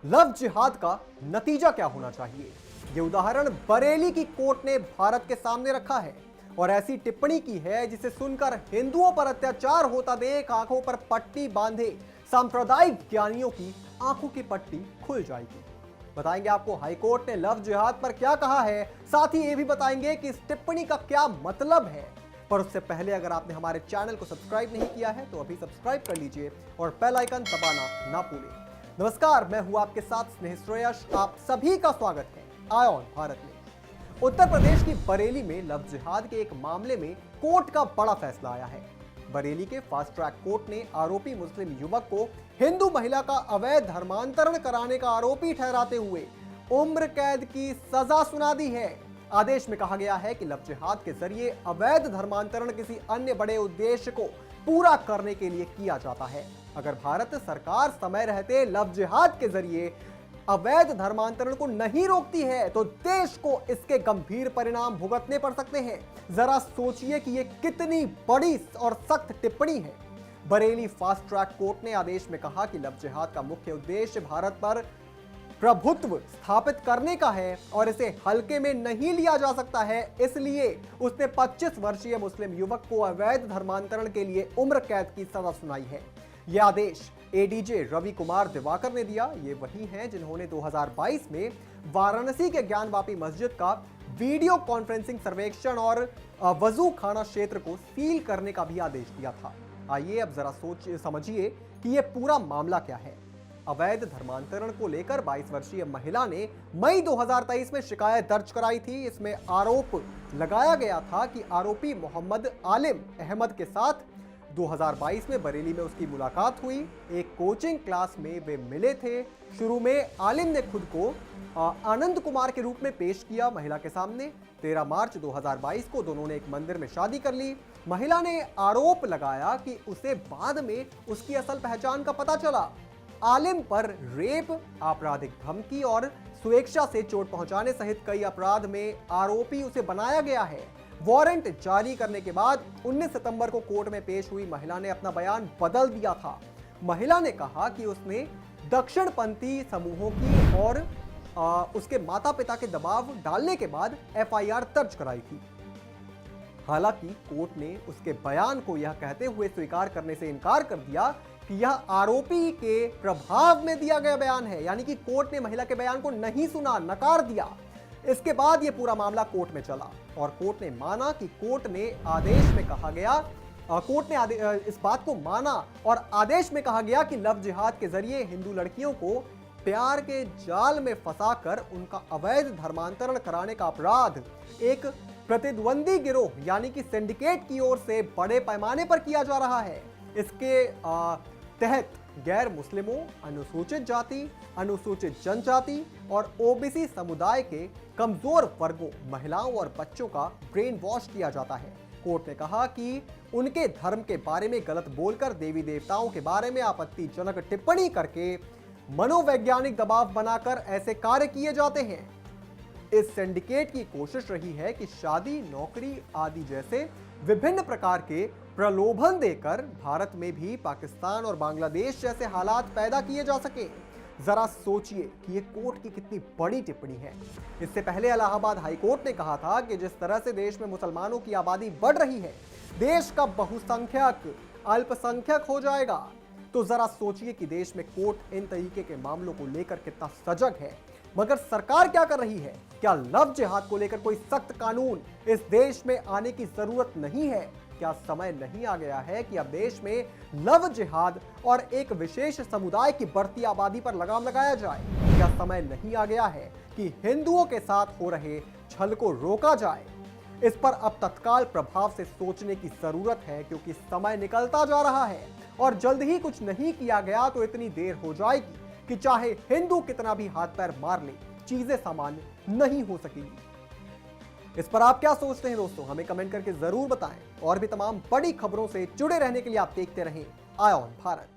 Love जिहाद का नतीजा क्या होना चाहिए, ये उदाहरण बरेली की कोर्ट ने भारत के सामने रखा है और ऐसी टिप्पणी की है जिसे सुनकर हिंदुओं पर अत्याचार होता देख आंखों पर पट्टी बांधे सांप्रदायिक ज्ञानियों की आंखों की पट्टी खुल जाएगी। बताएंगे आपको हाईकोर्ट ने लव जिहाद पर क्या कहा है, साथ ही ये भी बताएंगे कि इस टिप्पणी का क्या मतलब है। पर उससे पहले अगर आपने हमारे चैनल को सब्सक्राइब नहीं किया है तो अभी सब्सक्राइब कर लीजिए और बेल आइकन दबाना ना भूलें। नमस्कार, मैं हूं आपके साथ स्नेह श्रेयस। आप सभी का स्वागत है आय ऑन भारत में। उत्तर प्रदेश की बरेली में लव जिहाद के एक मामले में कोर्ट का बड़ा फैसला आया है। बरेली के फास्ट ट्रैक कोर्ट ने आरोपी मुस्लिम युवक को हिंदू महिला का अवैध धर्मांतरण कराने का आरोपी ठहराते हुए उम्र कैद की सजा सुना दी है। आदेश में कहा गया है कि लव जिहाद के जरिए अवैध धर्मांतरण किसी अन्य बड़े उद्देश्य को पूरा करने के लिए किया जाता है। अगर भारत सरकार समय रहते लव जिहाद के जरिए अवैध धर्मांतरण को नहीं रोकती है तो देश को इसके गंभीर परिणाम भुगतने पड़ सकते हैं। जरा सोचिए कि यह कितनी बड़ी और सख्त टिप्पणी है। बरेली फास्ट ट्रैक कोर्ट ने आदेश में कहा कि लव जिहाद का मुख्य उद्देश्य भारत पर प्रभुत्व स्थापित करने का है और इसे हल्के में नहीं लिया जा सकता है। इसलिए उसने 25 वर्षीय मुस्लिम युवक को अवैध धर्मांतरण के लिए उम्र कैद की सजा सुनाई है। यह आदेश एडीजे रवि कुमार दिवाकर ने दिया। ये वही हैं जिन्होंने 2022 में वाराणसी के ज्ञानवापी मस्जिद का वीडियो कॉन्फ्रेंसिंग सर्वेक्षण और वजू खाना क्षेत्र को सील करने का भी आदेश दिया था। आइए अब जरा समझिए कि यह पूरा मामला क्या है। अवैध धर्मांतरण को लेकर 22 वर्षीय महिला ने मई 2023 में शिकायत दर्ज कराई थी। इसमें आरोप लगाया गया था कि आरोपी मोहम्मद आलिम अहमद के साथ 2022 में बरेली में उसकी मुलाकात हुई। एक कोचिंग क्लास में वे मिले थे। शुरू में आलिम ने खुद को आनंद कुमार के रूप में पेश किया महिला के सामने। 13 मार्च 2022 को दोनों ने एक मंदिर में शादी कर ली। महिला ने आरोप लगाया कि उसे बाद में उसकी असल पहचान का पता चला। आलिम पर रेप, आपराधिक धमकी और स्वेच्छा से चोट पहुंचाने सहित कई अपराध में आरोपी उसे बनाया गया है। वारंट जारी करने के बाद 19 सितंबर को कोर्ट में पेश हुई महिला ने अपना बयान बदल दिया था। महिला ने कहा कि उसने दक्षिणपंथी समूहों की और उसके माता पिता के दबाव डालने के बाद एफआईआर दर्ज कराई थी। हालांकि कोर्ट ने उसके बयान को यह कहते हुए स्वीकार करने से इनकार कर दिया कि यह आरोपी के प्रभाव में दिया गया बयान है, यानी कि कोर्ट ने महिला के बयान को नहीं सुना, नकार दिया। इसके बाद यह पूरा मामला कोर्ट में चला और कोर्ट ने माना कि कोर्ट ने इस बात को माना और आदेश में कहा गया कि लव जिहाद के जरिए हिंदू लड़कियों को प्यार के जाल में फंसाकर उनका अवैध धर्मांतरण कराने का अपराध एक प्रतिद्वंदी गिरोह यानी कि सिंडिकेट की ओर से बड़े पैमाने पर किया जा रहा है। इसके तहत गैर मुस्लिमों, अनुसूचित जाति, अनुसूचित जनजाति और ओबीसी समुदाय के कमजोर वर्गों, महिलाओं और बच्चों का ब्रेन वॉश किया जाता है। कोर्ट ने कहा कि उनके धर्म के बारे में गलत बोलकर देवी देवताओं के बारे में आपत्तिजनक टिप्पणी करके मनोवैज्ञानिक दबाव बनाकर ऐसे कार्य किए जाते हैं। इस सिंडिकेट की कोशिश रही है कि शादी, नौकरी आदि जैसे विभिन्न प्रकार के प्रलोभन देकर भारत में भी पाकिस्तान और बांग्लादेश जैसे हालात पैदा किए जा सके। जरा सोचिए कि यह कोर्ट की कितनी बड़ी टिप्पणी है। इससे पहले इलाहाबाद हाईकोर्ट ने कहा था कि जिस तरह से देश में मुसलमानों की आबादी बढ़ रही है, देश का बहुसंख्यक अल्पसंख्यक हो जाएगा। तो जरा सोचिए कि देश में कोर्ट इन तरीके के मामलों को लेकर कितना सजग है। मगर सरकार क्या कर रही है? क्या लव जिहाद को लेकर कोई सख्त कानून इस देश में आने की जरूरत नहीं है? क्या समय नहीं आ गया है कि अब देश में लव जिहाद और एक विशेष समुदाय की बढ़ती आबादी पर लगाम लगाया जाए? क्या समय नहीं आ गया है कि हिंदुओं के साथ हो रहे छल को रोका जाए? इस पर अब तत्काल प्रभाव से सोचने की जरूरत है, क्योंकि समय निकलता जा रहा है और जल्द ही कुछ नहीं किया गया तो इतनी देर हो जाएगी कि चाहे हिंदू कितना भी हाथ पैर मार ले, चीजें सामान्य नहीं हो सकेगी। इस पर आप क्या सोचते हैं दोस्तों? हमें कमेंट करके जरूर बताएं और भी तमाम बड़ी खबरों से जुड़े रहने के लिए आप देखते रहें आय ऑन भारत।